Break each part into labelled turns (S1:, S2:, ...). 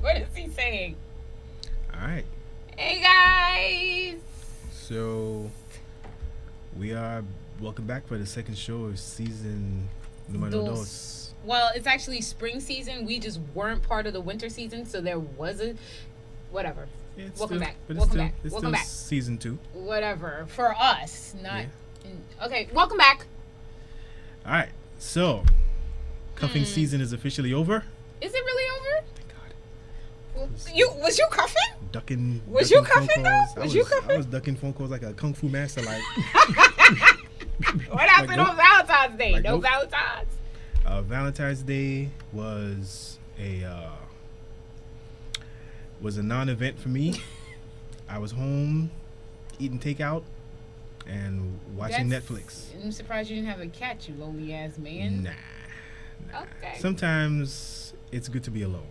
S1: What is he saying?
S2: All right.
S1: Hey guys.
S2: So we are welcome back for the second show of season numero dos.
S1: Well, it's actually spring season. We just weren't part of the winter season, so there wasn't. Whatever.
S2: Yeah,
S1: Welcome back.
S2: But
S1: Welcome
S2: it's
S1: back.
S2: still,
S1: Welcome back.
S2: Season 2.
S1: Whatever. For us, not.
S2: Yeah.
S1: Okay. Welcome back.
S2: All right. So cuffing season is officially over.
S1: Is it really over?
S2: Thank God.
S1: Was you cuffing?
S2: Ducking.
S1: Was
S2: ducking
S1: you cuffing
S2: phone calls.
S1: though? Was you cuffing?
S2: I was ducking phone calls like a kung fu master. Like.
S1: What happened
S2: nope.
S1: on Valentine's Day?
S2: Like,
S1: No
S2: nope.
S1: Valentine's.
S2: Valentine's Day was a non-event for me. I was home eating takeout and watching Netflix.
S1: I'm surprised you didn't have a cat, you lonely ass man.
S2: Nah.
S1: Okay.
S2: Sometimes it's good to be alone.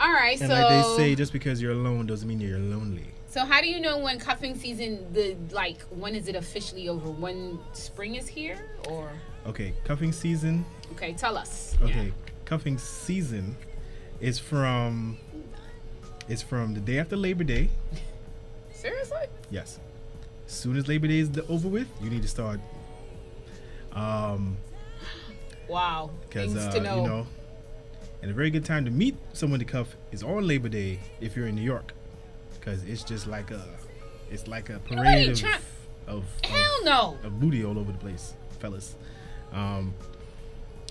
S1: All right,
S2: And
S1: so
S2: like they say, just because you're alone doesn't mean you're lonely.
S1: So how do you know when cuffing season? When is it officially over? When spring is here, or?
S2: Okay, cuffing season.
S1: Okay, tell us.
S2: Okay,
S1: Yeah.
S2: Cuffing season is from the day after Labor Day.
S1: Seriously?
S2: Yes. As soon as Labor Day is over with, you need to start.
S1: Wow.
S2: Because
S1: Things to know.
S2: you know, and a very good time to meet someone to cuff is on Labor Day if you're in New York, because it's just like a parade of
S1: Hell no.
S2: of booty all over the place, fellas.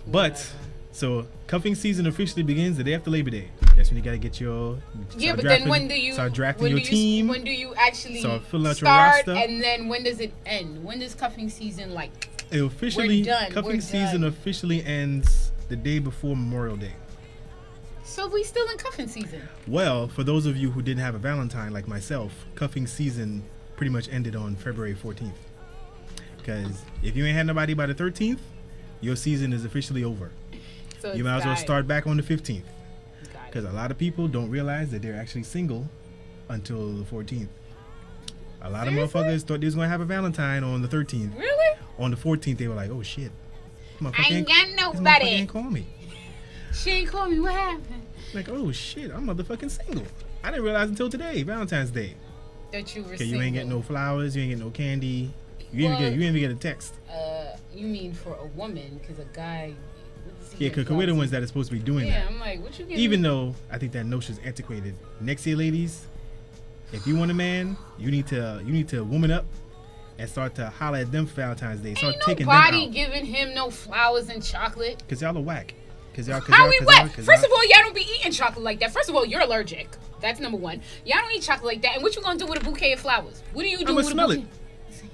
S2: But so cuffing season officially begins the day after Labor Day. That's when you gotta get your
S1: Then when do you
S2: start drafting your team?
S1: When do you actually
S2: Start filling out your
S1: start?
S2: roster.
S1: And then when does it end? When does cuffing season
S2: It officially
S1: We're done.
S2: cuffing
S1: We're
S2: season
S1: done.
S2: officially ends the day before Memorial Day.
S1: So we still in cuffing season?
S2: Well, for those of you who didn't have a Valentine like myself, cuffing season pretty much ended on February 14th. Because if you ain't had nobody by the 13th, your season is officially over.
S1: So
S2: You might as well start back on the 15th. Because a lot of people don't realize that they're actually single until the 14th. A lot of motherfuckers thought they was going to have a Valentine on the 13th.
S1: Really?
S2: On the 14th, they were like, oh shit.
S1: I ain't got
S2: This
S1: nobody.
S2: motherfucker ain't call me.
S1: She ain't call me. What happened?
S2: Like, oh shit, I'm motherfucking single. I didn't realize until today, Valentine's Day.
S1: That you were
S2: Okay,
S1: single.
S2: you ain't get no flowers, you ain't get no candy. You ain't even get a text.
S1: You mean for a woman? Because a guy.
S2: Yeah, because we're the ones that are supposed to be doing
S1: Yeah,
S2: that.
S1: I'm like, what you getting?
S2: Even though I think that notion's antiquated. Next year, ladies, if you want a man, you need to woman up and start to holler at them for Valentine's Day. Start
S1: Ain't
S2: taking them
S1: nobody
S2: out.
S1: giving him no flowers and chocolate.
S2: Cause y'all are whack.
S1: How we wet? First of all, y'all don't be eating chocolate like that. First of all, you're allergic. That's number one. Y'all don't eat chocolate like that. And what you gonna do with a bouquet of flowers? What do you do
S2: I'ma
S1: with
S2: smell
S1: a bouquet?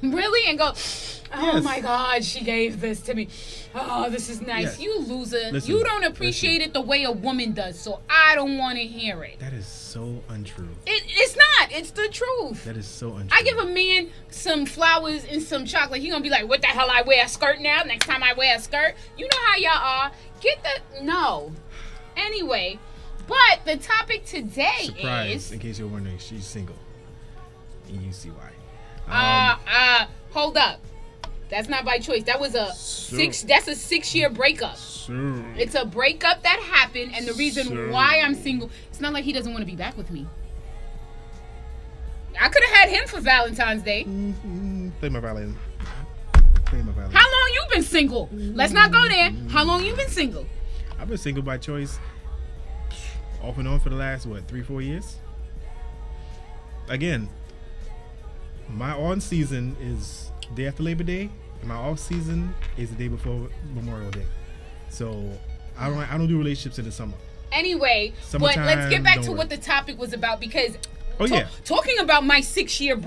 S1: Really? And go, oh
S2: Yes.
S1: my God, she gave this to me. Oh, this is nice.
S2: Yes.
S1: You loser.
S2: Listen,
S1: You don't appreciate it the way a woman does, so I don't want to hear it.
S2: That is so untrue.
S1: It's not. It's the truth.
S2: That is so untrue.
S1: I give a man some flowers and some chocolate. He gonna be like, what the hell, I wear a skirt now? Next time I wear a skirt. You know how y'all are. Get the... No. Anyway, but the topic today
S2: Surprise,
S1: is...
S2: in case you're wondering, she's single. And you see why.
S1: Hold up. That's not by choice. That was a that's a 6-year breakup. It's a breakup that happened, and the reason why I'm single, it's not like he doesn't want to be back with me. I could have had him for Valentine's Day.
S2: Play my violin.
S1: How long you been single? Let's not go there. How long you been single?
S2: I've been single by choice off and on for the last, 3-4 years? Again, my on season is day after Labor Day, and my off season is the day before Memorial Day. So I don't do relationships in the summer.
S1: Anyway, but let's get back to what the topic was about, because talking about my 6-year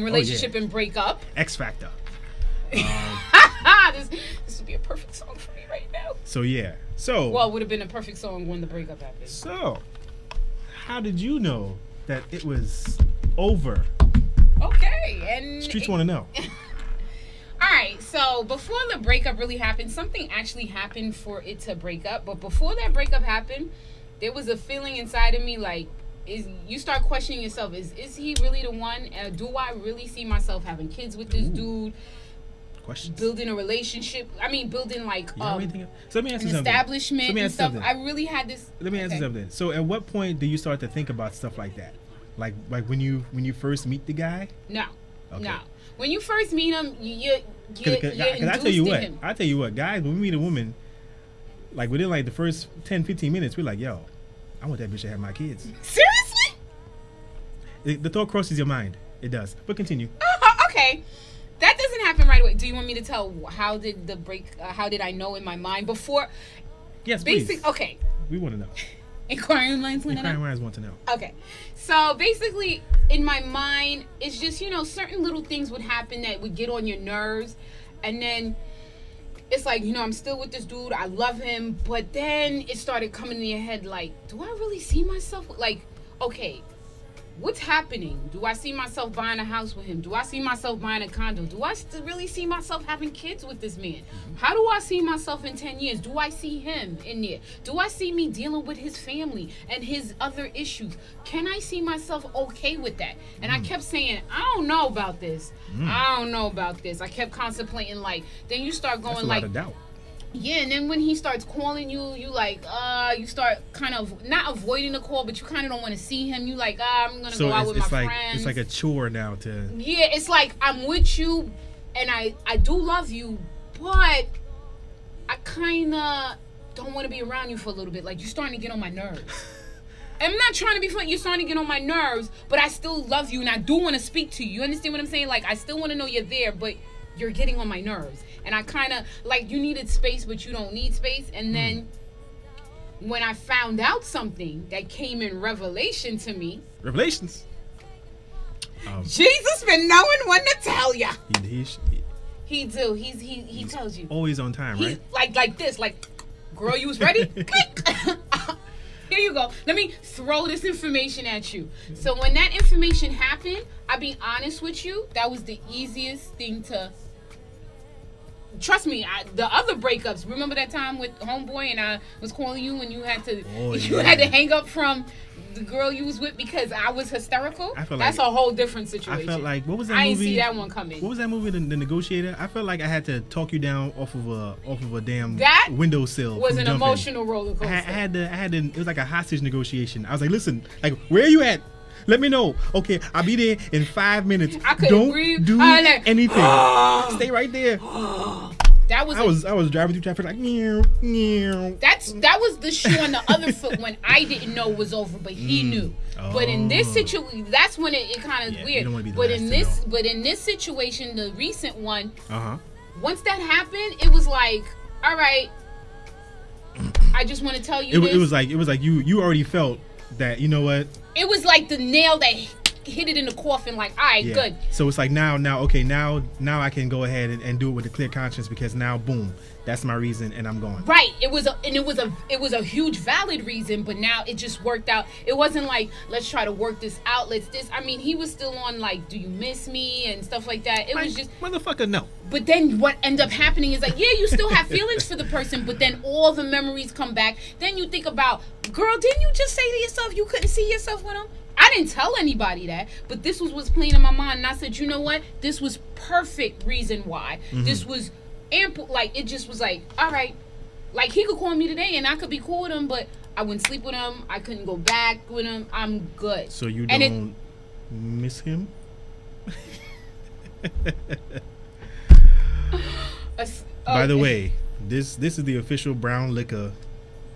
S1: relationship and breakup.
S2: X Factor.
S1: This would be a perfect song for me right now.
S2: So yeah. So
S1: well, it would have been a perfect song when the breakup happened.
S2: So how did you know that it was over?
S1: Okay, and
S2: Streets want to know.
S1: All right, so before the breakup really happened, something actually happened for it to break up. But before that breakup happened, there was a feeling inside of me like, you start questioning yourself. Is he really the one? Do I really see myself having kids with this dude?
S2: Questions.
S1: building a relationship. I mean, building like
S2: So let me ask you
S1: an
S2: something.
S1: establishment
S2: Let me
S1: and
S2: ask you
S1: stuff.
S2: something.
S1: I really had this.
S2: Let me ask you something. So at what point do you start to think about stuff like that? Like when you first meet the guy?
S1: No,
S2: Okay.
S1: no. When you first meet him, you're
S2: Because I tell you
S1: induced in
S2: what,
S1: him.
S2: guys, when we meet a woman, like within like the first 10, 15 minutes, we're like, yo, I want that bitch to have my kids.
S1: Seriously?
S2: The thought crosses your mind. It does. But continue.
S1: Okay. That doesn't happen right away. Do you want me to tell how did I know in my mind before?
S2: Yes, please.
S1: Okay.
S2: We want to know.
S1: Inquiring minds want to know.
S2: Inquiring minds want to know.
S1: Okay. So basically, in my mind, it's just, certain little things would happen that would get on your nerves. And then it's like, I'm still with this dude. I love him. But then it started coming in your head like, do I really see myself? Like, okay, what's happening? Do I see myself buying a house with him? Do I see myself buying a condo? Do I really see myself having kids with this man? How do I see myself in 10 years? Do I see him in there? Do I see me dealing with his family and his other issues? Can I see myself okay with that? And I kept saying, I don't know about this. I don't know about this. I kept contemplating, like, then you start going
S2: That's a
S1: like,
S2: lot of doubt.
S1: yeah, and then when he starts calling you, you like, you start kind of not avoiding the call, but you kind of don't want to see him. You like, I'm gonna go out with my friends.
S2: It's like a chore now to.
S1: Yeah, it's like I'm with you, and I do love you, but I kind of don't want to be around you for a little bit. Like, you're starting to get on my nerves. I'm not trying to be funny. You're starting to get on my nerves, but I still love you, and I do want to speak to you. You understand what I'm saying? Like, I still want to know you're there, but you're getting on my nerves. And I kind of, like, you needed space, but you don't need space. And then when I found out something that came in revelation to me.
S2: Revelations.
S1: Jesus been knowing when to tell ya.
S2: He
S1: do. He tells you.
S2: Always on time, right?
S1: Like this. Like, girl, you was ready? Click. Here you go. Let me throw this information at you. So when that information happened, I'll be honest with you, that was the easiest thing to... Trust me, the other breakups. Remember that time with Homeboy and I was calling you and you had to had to hang up from the girl you was with because I was hysterical? That's a whole different situation.
S2: I felt like, what was that movie?
S1: I didn't see that one coming.
S2: What was that movie, The Negotiator? I felt like I had to talk you down off of a damn
S1: that
S2: windowsill.
S1: Was an emotional roller coaster.
S2: I had to, it was like a hostage negotiation. I was like, listen, like, where are you at? Let me know. Okay, I'll be there in 5 minutes.
S1: I couldn't
S2: Don't
S1: breathe.
S2: do anything. Stay right there.
S1: That was
S2: I was driving through traffic like meow.
S1: That was the shoe on the other foot when I didn't know it was over, but he knew. But in this situation, that's when it kind of weird.
S2: You don't want to be the
S1: but in this situation, the recent one,
S2: once
S1: that happened, it was like, all right, I just want to tell you this.
S2: It was like you already felt that, you know what?
S1: It was like the nail that hit it in the coffin, like, all right, good.
S2: So it's like now I can go ahead and do it with a clear conscience because now, boom, that's my reason and I'm going.
S1: Right. It was a huge valid reason, but now it just worked out. It wasn't like, let's try to work this out. I mean, he was still on like, do you miss me and stuff like that. It was just
S2: motherfucker, no.
S1: But then what ended up happening is like, yeah, you still have feelings for the person, but then all the memories come back. Then you think about, girl, didn't you just say to yourself you couldn't see yourself with him? I didn't tell anybody that, but this was what's playing in my mind. And I said, you know what? This was perfect reason why. This was ample. Like, it just was like, all right. Like, he could call me today and I could be cool with him, but I wouldn't sleep with him. I couldn't go back with him. I'm good.
S2: So you don't miss him? By the way, this is the official Brown Liquor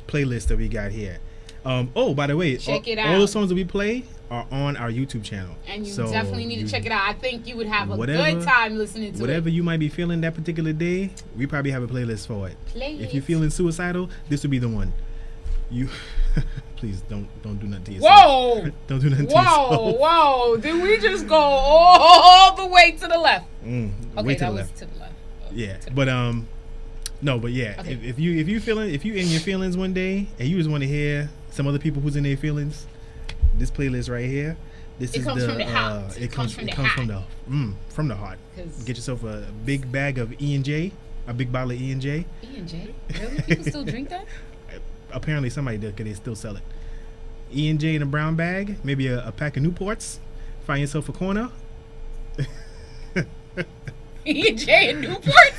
S2: playlist that we got here. By the way,
S1: check it out.
S2: All the songs that we play are on our YouTube channel.
S1: And you definitely need to check it out. I think you would have a good time listening to it.
S2: Whatever you might be feeling that particular day, we probably have a playlist for it. If you're feeling suicidal, this would be the one. You please don't do nothing to yourself.
S1: Whoa!
S2: Don't do nothing to yourself.
S1: Whoa! Did we just go all the way to the left?
S2: Okay,
S1: that was to the left.
S2: Yeah, but no, but yeah, okay. If you in your feelings one day and you just want to hear some other people who's in their feelings, this playlist right here,
S1: comes from the heart.
S2: It comes from the heart. Get yourself a big bag of E&J, a big bottle of E&J.
S1: E&J? Really? People still drink that?
S2: Apparently somebody does, because they still sell it. E&J in a brown bag, maybe a pack of Newports. Find yourself a corner.
S1: E&J and Newport?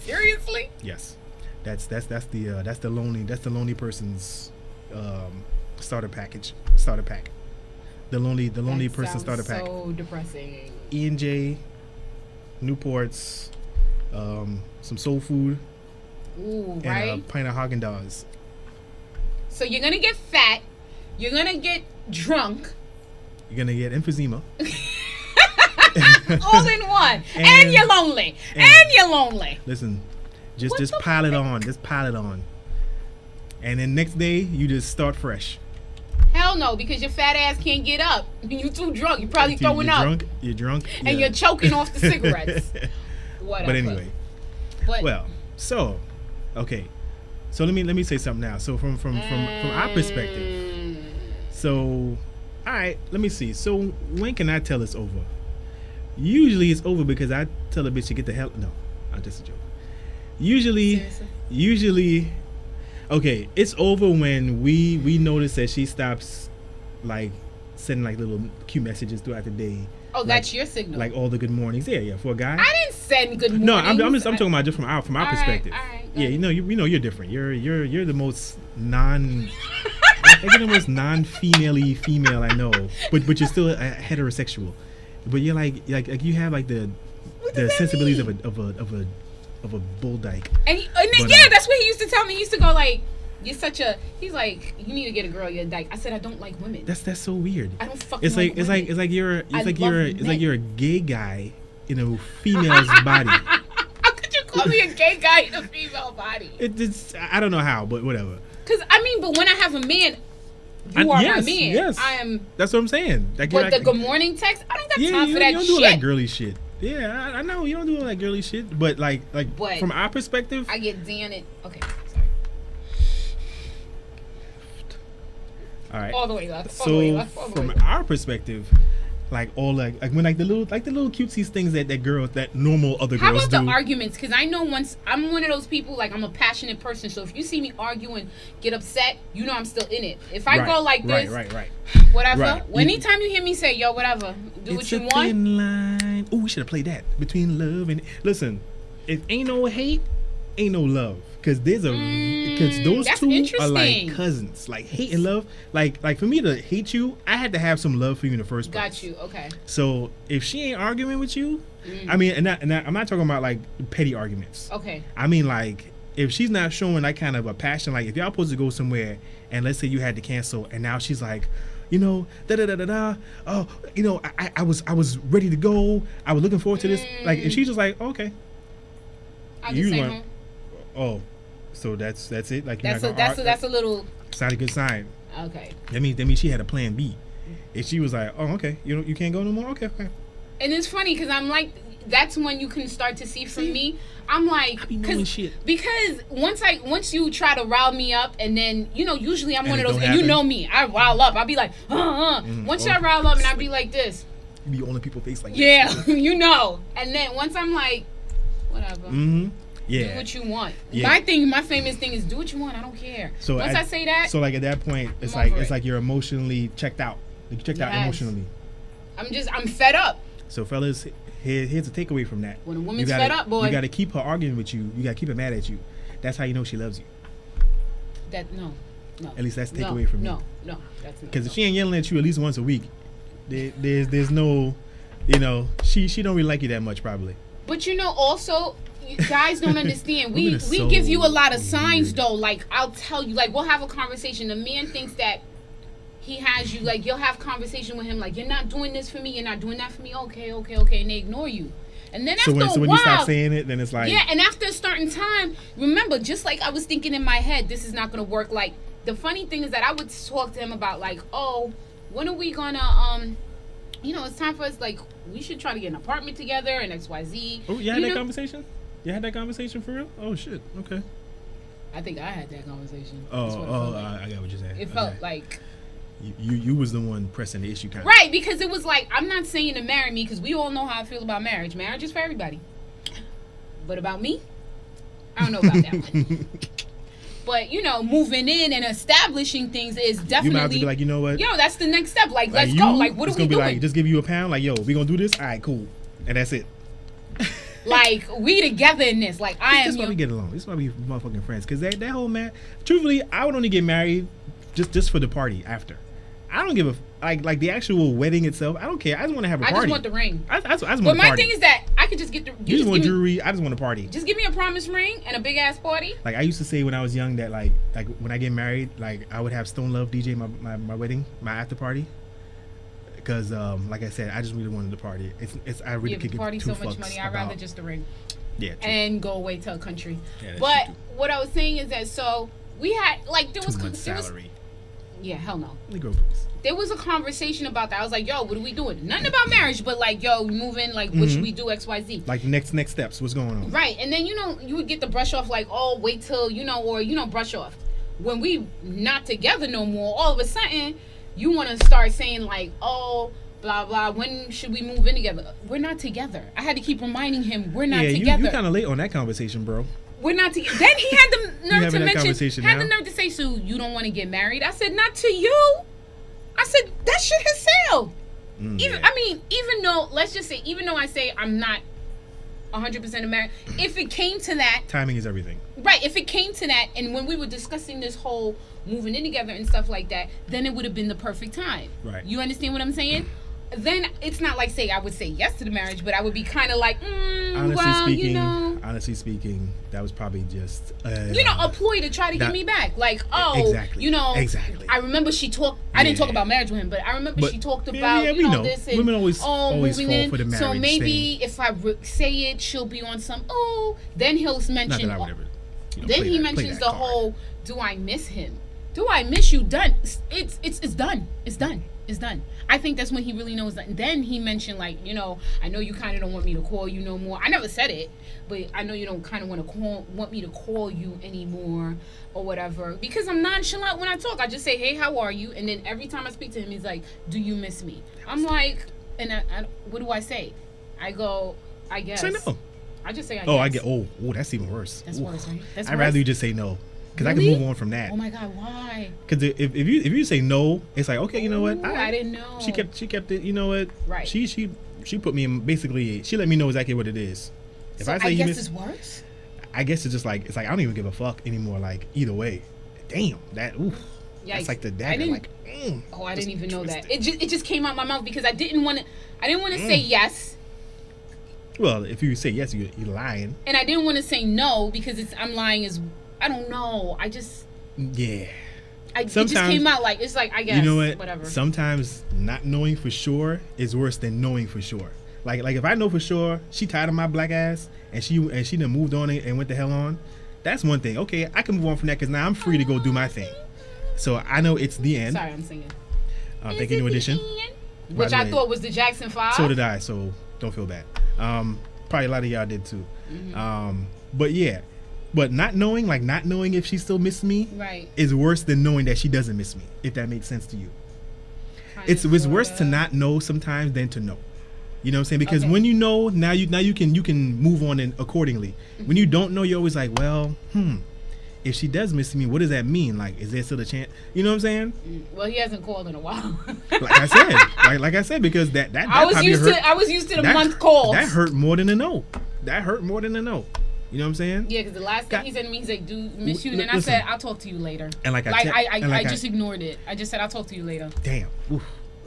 S1: Seriously?
S2: Yes, that's the lonely person's starter pack. The lonely person starter pack.
S1: So depressing.
S2: E&J, Newports, some soul food,
S1: ooh,
S2: and
S1: right?
S2: a pint of Haagen-Dazs.
S1: So you're gonna get fat. You're gonna get drunk.
S2: You're gonna get emphysema.
S1: All in one. And you're lonely. And you're lonely.
S2: Listen, just pile it on. Just pile it on. And then next day you just start fresh.
S1: Hell no, because your fat ass can't get up. You too drunk. You're probably throwing up.
S2: You're drunk.
S1: And you're choking off the cigarettes. Whatever.
S2: But anyway. Well, so okay. So let me say something now. So from our perspective. So all right, let me see. So when can I tell it's over? Usually it's over because I tell a bitch to get the hell. No, I'm just a joke. Usually, okay, it's over when we notice that she stops, like, sending like little cute messages throughout the day.
S1: Oh, like, that's your signal.
S2: Like all the good mornings. Yeah, for a guy.
S1: I didn't send good mornings.
S2: No, I'm talking about just from our perspective.
S1: All right,
S2: yeah, you're different. You're the most you're the most non-female-y female I know, but you're still a heterosexual. But you're like you have like the sensibilities
S1: mean?
S2: of a bull dyke.
S1: And yeah, that's what he used to tell me. He used to go like, "You're such a." He's like, "You need to get a girl. You're a dyke." I said, "I don't like women."
S2: That's so weird.
S1: I don't fucking like women.
S2: It's like you're a gay guy in a female's body.
S1: How could you call me a gay guy in a female body?
S2: It's I don't know how, but whatever.
S1: Because but when I have a man. You are my man.
S2: Yes.
S1: I am.
S2: That's what I'm saying.
S1: But the good morning text, I don't got time for that shit.
S2: You don't do all that girly shit. Yeah, I know you don't do all that girly shit. But like from our perspective,
S1: I get Dan it. Okay, sorry.
S2: All right.
S1: All the way left.
S2: So from our perspective, like all like when like the little cutesy things that girls that normal other girls do.
S1: How about the arguments? Because I know once I'm one of those people, like I'm a passionate person. So if you see me arguing, get upset, you know I'm still in it. If I go like this,
S2: right,
S1: whatever.
S2: Right.
S1: Anytime you hear me say, "Yo, whatever," do what you want.
S2: It's a thin line. Oh, we should have played that between love and listen. If ain't no hate, ain't no love. Because those two are like cousins, like hate and love. Like for me to hate you, I had to have some love for you in the first place.
S1: Got you. Okay.
S2: So if she ain't arguing with you, I mean, and I'm not talking about like petty arguments.
S1: Okay.
S2: I mean, like if she's not showing that kind of a passion, like if y'all supposed to go somewhere and let's say you had to cancel, and now she's like, oh, I was ready to go. I was looking forward to this. Like, and she's just like, okay.
S1: I just say home.
S2: Oh. So that's it. Like
S1: that's a little.
S2: It's not a good sign.
S1: Okay.
S2: That means she had a plan B. If she was like, oh, okay, you can't go no more. Okay.
S1: And it's funny because I'm like, that's when you can start to see from me. I'm like,
S2: I be knowing shit.
S1: Because once you try to rile me up, and then usually I'm one of those, and
S2: happen.
S1: you know me, I rile up. I'll be like, Once I rile up, and I'll be like this.
S2: You be on the people's face like
S1: yeah, And then once I'm like, whatever.
S2: Yeah.
S1: Do what you want.
S2: Yeah.
S1: My famous thing is do what you want. I don't care.
S2: So
S1: once I say that,
S2: so like at that point, it's like you're emotionally checked out. You checked out emotionally.
S1: I'm fed up.
S2: So fellas, here's a takeaway from that.
S1: When a woman's fed up, boy,
S2: you got to keep her arguing with you. You got to keep her mad at you. That's how you know she loves you.
S1: No.
S2: At least that's the takeaway from me.
S1: No, that's not.
S2: Because if she ain't yelling at you at least once a week, there's no, she don't really like you that much probably.
S1: But also. Guys don't understand. We give you a lot of signs though. Like I'll tell you, like we'll have a conversation. The man thinks that he has you. Like you'll have conversation with him. Like you're not doing this for me. You're not doing that for me. Okay. And they ignore you. And then after a while,
S2: when you stop saying it, then it's like
S1: And after a certain time, remember, just like I was thinking in my head, this is not gonna work. Like the funny thing is that I would talk to him about like, oh, when are we gonna it's time for us. Like we should try to get an apartment together and XYZ.
S2: Oh, you had that conversation? You had that conversation for real? Oh shit. Okay.
S1: I think I had that conversation.
S2: I got what you're saying.
S1: It felt like
S2: you was the one pressing the issue, kind of.
S1: Right, because it was like I'm not saying to marry me because we all know how I feel about marriage. Marriage is for everybody. But about me, I don't know about that one. But moving in and establishing things is definitely.
S2: You might have to be like, you know what?
S1: Yo, that's the next step. Like let's go. Like, what are we doing?
S2: Like, just give you a pound. Like, yo, we gonna do this. All right, cool, and that's it.
S1: Like, we together in this. Like,
S2: This is why we get along. This is why we motherfucking friends. Because that whole man, truthfully, I would only get married just for the party after. I don't give a like the actual wedding itself. I don't care. I just want to have a party.
S1: I just want the ring.
S2: I just want
S1: But my
S2: party.
S1: thing is that I could just get the.
S2: You just want jewelry. I just want a party.
S1: Just give me a promise ring and a big ass party.
S2: Like I used to say when I was young that like when I get married, like I would have Stone Love DJ my wedding, my after party. Because like I said, I just really wanted the party. It's I really could get
S1: party
S2: two
S1: so much money. I'd rather just the ring.
S2: Yeah. True.
S1: And go away to a country.
S2: Yeah,
S1: but what I was saying is that so we had like there was
S2: salary.
S1: Yeah, hell no.
S2: Negro please.
S1: There was a conversation about that. I was like, yo, what are we doing? Nothing about marriage, but like, yo, moving, like, what should we do, X, Y, Z?
S2: Like, next steps, what's going on?
S1: Right, and then, you would get the brush off, like, oh, wait till, or, brush off. When we not together no more, all of a sudden, you want to start saying, like, oh, blah, blah, when should we move in together? We're not together. I had to keep reminding him, we're not together.
S2: You kind of late on that conversation, bro.
S1: We're not together. Then he had the nerve to mention,
S2: the
S1: nerve to say, so you don't want to get married? I said, not to you. I said, that shit has sailed. Even though, let's just say, even though I say I'm not 100% married, if it came to that.
S2: Timing is everything.
S1: Right. If it came to that, and when we were discussing this whole moving in together and stuff like that, then it would have been the perfect time.
S2: Right.
S1: You understand what I'm saying? Then it's not like, say, I would say yes to the marriage, but I would be kind of like,
S2: honestly speaking, that was probably just
S1: a ploy to try to get me back. Like,
S2: exactly.
S1: I remember she talked. I didn't talk about marriage with him, but I remember she talked about this. And,
S2: women always fall for the marriage.
S1: So maybe if I say it, she'll be on some. Then he'll mention.
S2: Not that I would ever.
S1: Then he mentions the whole. Do I miss him? Do I miss you? Done. It's done. It's done. It's done. I think that's when he really knows that. And then he mentioned, like, I know you kind of don't want me to call you no more. I never said it, but I know you don't kind of want me to call you anymore or whatever. Because I'm nonchalant when I talk. I just say, hey, how are you? And then every time I speak to him, he's like, do you miss me? I'm like, and I what do I say? I go, I guess.
S2: Say no.
S1: I just say, I guess.
S2: Oh, I get. Oh, that's even worse.
S1: That's worse, right?
S2: I'd rather you just say no. Because
S1: really?
S2: I can move on from that.
S1: Oh my God, why?
S2: Because if you say no, it's like, okay, you know what?
S1: I didn't know.
S2: She kept it. You know what?
S1: Right.
S2: She put me in, basically. She let me know exactly what it is.
S1: If I say I guess it's worse.
S2: I guess it's just like I don't even give a fuck anymore. Like either way, damn that. Oof.
S1: Yikes.
S2: That's like the dagger. Like.
S1: I didn't even know that. It just came out my mouth because I didn't want to say yes.
S2: Well, if you say yes, you're lying.
S1: And I didn't want to say no because I'm lying as. I don't know. I just.
S2: Yeah.
S1: It just came out like, it's like, I guess.
S2: You know what?
S1: Whatever.
S2: Sometimes not knowing for sure is worse than knowing for sure. Like if I know for sure she tired of my black ass and she done moved on and went the hell on, that's one thing. Okay, I can move on from that because now I'm free to go do my thing. So I know it's the end.
S1: Sorry, I'm singing.
S2: Thank you, New Edition.
S1: Which I thought was the Jackson 5.
S2: So did I, so don't feel bad. Probably a lot of y'all did too. Mm-hmm. But yeah. But not knowing if she still misses me,
S1: right,
S2: is worse than knowing that she doesn't miss me. If that makes sense to you, it's worse to not know sometimes than to know. You know what I'm saying? Because when you know, now you can move on accordingly. Mm-hmm. When you don't know, you're always like, well, if she does miss me, what does that mean? Like, is there still a chance? You know what I'm saying?
S1: Well, he hasn't called in a while.
S2: like I said, because that
S1: I was used to the month calls.
S2: That hurt more than a no. You know what I'm saying?
S1: Yeah, because the last thing he said to me, he's like, "Dude, miss you." And then I said, "I'll talk to you later." And I just ignored it. I just said, "I'll talk to you later."
S2: Damn.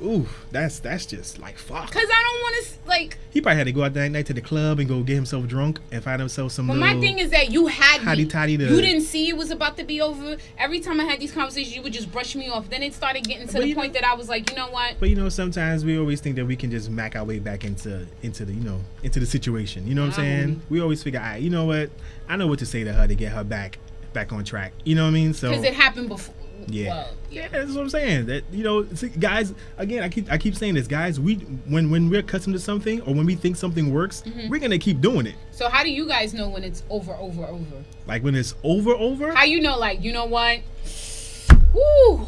S2: Oof. That's just like fuck.
S1: Because I don't want to like.
S2: He probably had to go out that night to the club and go get himself drunk and find himself some.
S1: But my thing is that you had me.
S2: You
S1: didn't see it was about to be over. Every time I had these conversations, you would just brush me off. Then it started getting to the point that I was like, you know what?
S2: But sometimes we always think that we can just mac our way back into the situation. You know what I'm saying? We always figure, you know what? I know what to say to her to get her back on track. You know what I mean? So
S1: because it happened before.
S2: Yeah. Well, yeah, that's what I'm saying. That see, guys. Again, I keep saying this, guys. When we're accustomed to something or when we think something works, we're gonna keep doing it.
S1: So how do you guys know when it's over?
S2: Like when it's over?
S1: How you know? Like, you know what? Woo.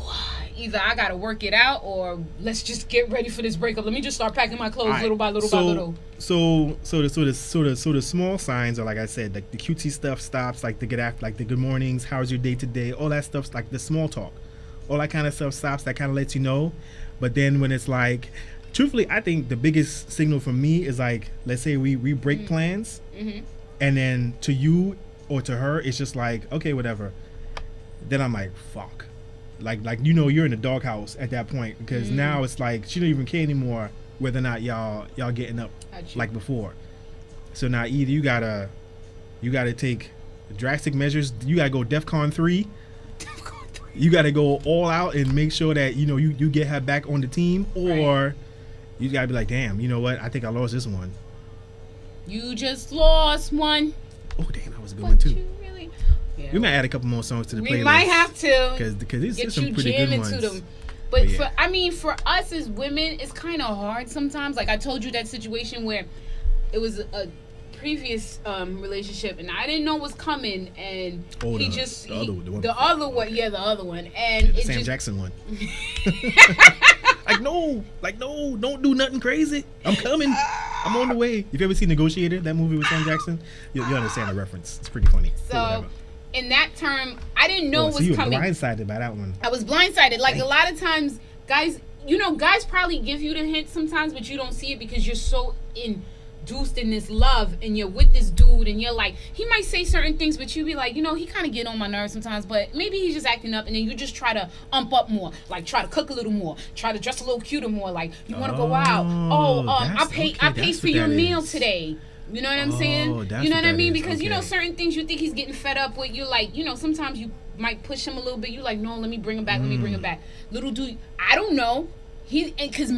S1: Either I gotta work it out, or let's just get ready for this breakup. Let me just start packing my clothes little by little by little.
S2: So the small signs are, like I said, like the cutesy stuff stops, like the good mornings, how's your day today, all that stuff's like the small talk, all that kind of stuff stops. That kind of lets you know. But then when it's like truthfully, I think the biggest signal for me is like, let's say we break plans, and then to you or to her, it's just like, okay, whatever. Then I'm like, fuck. Like you're in the doghouse at that point, because now it's like she don't even care anymore whether or not y'all getting up like before. So now either you gotta take drastic measures. You gotta go DEFCON 3. You gotta go all out and make sure that you get her back on the team, or you gotta be like, damn, you know what? I think I lost this one.
S1: You just lost one.
S2: Oh damn, that was a good one too.
S1: Yeah.
S2: We might add a couple more songs to the playlist.
S1: We might have to,
S2: because these some pretty good ones.
S1: Them. But yeah. for us as women, it's kind of hard sometimes. Like I told you that situation where it was a previous relationship, and I didn't know what was coming, and the other one, and
S2: the Sam Jackson one. like no, don't do nothing crazy. I'm coming. I'm on the way. If you ever seen Negotiator, that movie with Sam Jackson, you'll understand the reference. It's pretty funny.
S1: So. In that term, I didn't know what was coming.
S2: You were blindsided by that one.
S1: I was blindsided. Like a lot of times, guys probably give you the hint sometimes, but you don't see it because you're so induced in this love, and you're with this dude, and you're like, he might say certain things, but you be like, he kind of get on my nerves sometimes, but maybe he's just acting up, and then you just try to ump up more, like try to cook a little more, try to dress a little cuter more, like you want to go out. I paid for your meal today. You know what I'm saying? You know what I mean? Because, certain things you think he's getting fed up with. You're like, sometimes you might push him a little bit. You like, no, let me bring him back. Little dude, I don't know. Because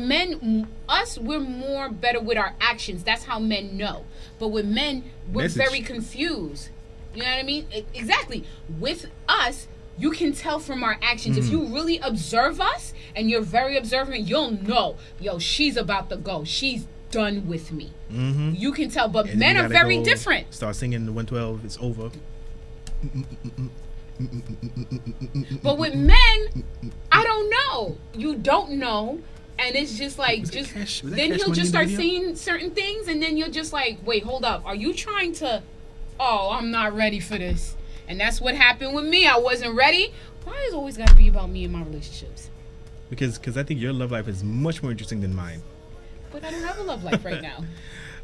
S1: we're more better with our actions. That's how men know. But with men, we're very confused. You know what I mean? Exactly. With us, you can tell from our actions. If you really observe us and you're very observant, you'll know, she's about to go. She's done with me. You can tell, but men are very different.
S2: Start singing the 112. It's over.
S1: But with men, I don't know. You don't know, and it's just like then he'll just start saying certain things, and then you're just like, wait, hold up. Are you trying to? Oh, I'm not ready for this, and that's what happened with me. I wasn't ready. Why is it always got to be about me and my relationships?
S2: Because I think your love life is much more interesting than mine.
S1: But I don't have a love life right now.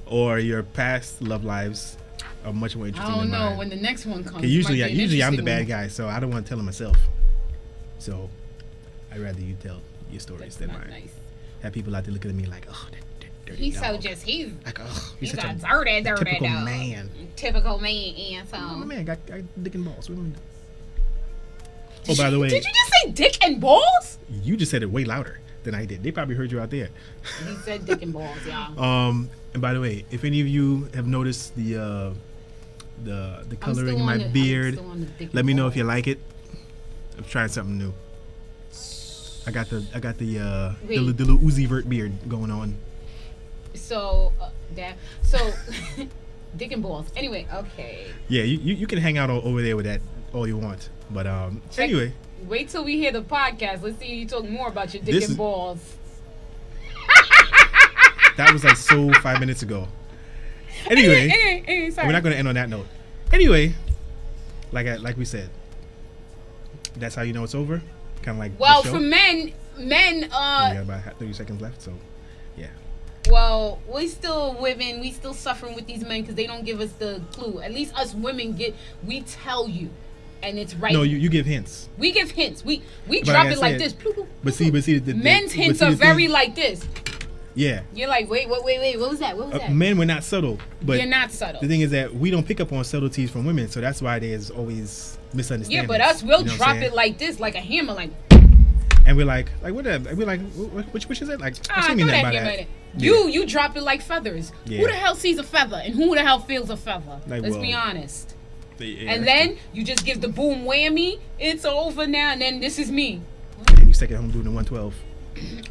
S2: Or your past love lives are much more interesting than mine.
S1: I don't know when the next one comes.
S2: Usually I'm the bad guy, so I don't want to tell it myself. So I'd rather you tell your stories than mine. Nice. Have people out there looking at me like, oh, that dirty
S1: he's
S2: dog.
S1: He's like, oh,
S2: he's such a
S1: dirty
S2: typical
S1: dog.
S2: man.
S1: Typical man, so.
S2: Oh, man, got dick and balls. Oh, by the way.
S1: Did you just say dick and balls?
S2: You just said it way louder than I did. They probably heard you out there.
S1: He said dick and balls, yeah.
S2: And by the way, if any of you have noticed the coloring in my beard, let me know if you like it. I'm trying something new. I got the little Uzi Vert beard going on.
S1: So dick and balls. Anyway, okay.
S2: Yeah, you can hang out over there with that all you want, but anyway.
S1: Wait till we hear the podcast. Let's see you talk more about your dick and balls.
S2: That was like 5 minutes ago. Anyway,
S1: sorry.
S2: We're not going to end on that note. Anyway, like we said, that's how you know it's over. Kind of like
S1: for men. We got
S2: about 30 seconds left, so yeah.
S1: Well, we still women. We still suffering with these men because they don't give us the clue. At least us women we tell you. And it's right.
S2: No, you give hints.
S1: We give hints. We drop it like this.
S2: But see,
S1: men's hints are very like this.
S2: Yeah.
S1: You're like, wait. What was that? What was that?
S2: Men, we're not subtle. But
S1: you're not subtle.
S2: The thing is that we don't pick up on subtleties from women, so that's why there's always misunderstandings.
S1: Yeah, but us, we'll drop it like this, like a hammer, like.
S2: And we're like what? We're like, which is it? Like, I mean that by that.
S1: You drop it like feathers.
S2: Yeah.
S1: Who the hell sees a feather, and who the hell feels a feather? Let's be honest. Yeah, and then you just give the boom whammy. It's over now, and then this is me.
S2: And you stuck at home doing the 112.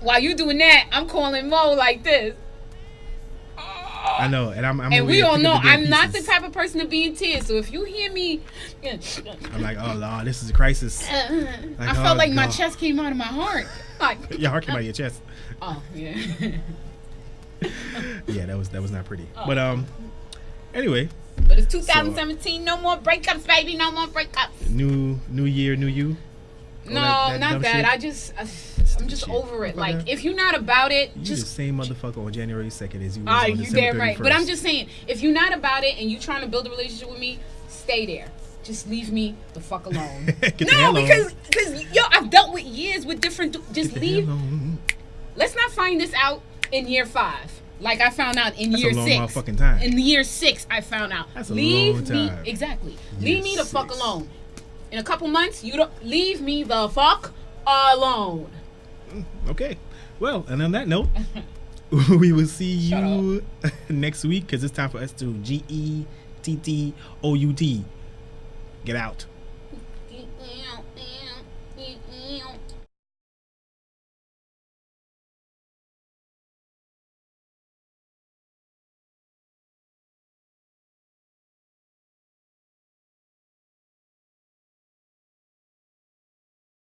S1: While you doing that, I'm calling Mo like this.
S2: I know, and I'm.
S1: And we all know I'm not the type of person to be in tears. So if you hear me,
S2: I'm like, oh Lord, this is a crisis.
S1: I felt like my chest came out of my heart. Like
S2: your heart came out of your chest.
S1: Oh yeah.
S2: Yeah, that was not pretty. But anyway.
S1: But it's 2017. No more breakups, baby. No more breakups.
S2: New year, new you.
S1: No, not that. Shit? I just I'm just over it. Like, if you're not about it,
S2: you
S1: just
S2: the same motherfucker on January 2nd as you was on
S1: you
S2: December
S1: damn
S2: 31st.
S1: right. But I'm just saying, if you're not about it and you trying to build a relationship with me, stay there. Just leave me the fuck alone. No, because yo, I've dealt with years with different. Just leave. Let's not find this out in year 5. Like I found out in year 6.
S2: That's a long motherfucking time.
S1: In year 6, I found out.
S2: That's a long time.
S1: Exactly. Leave me the fuck alone. In a couple months, you don't leave me the fuck alone.
S2: Okay. Well, and on that note, we will see you next week because it's time for us to GETTOUT. Get out.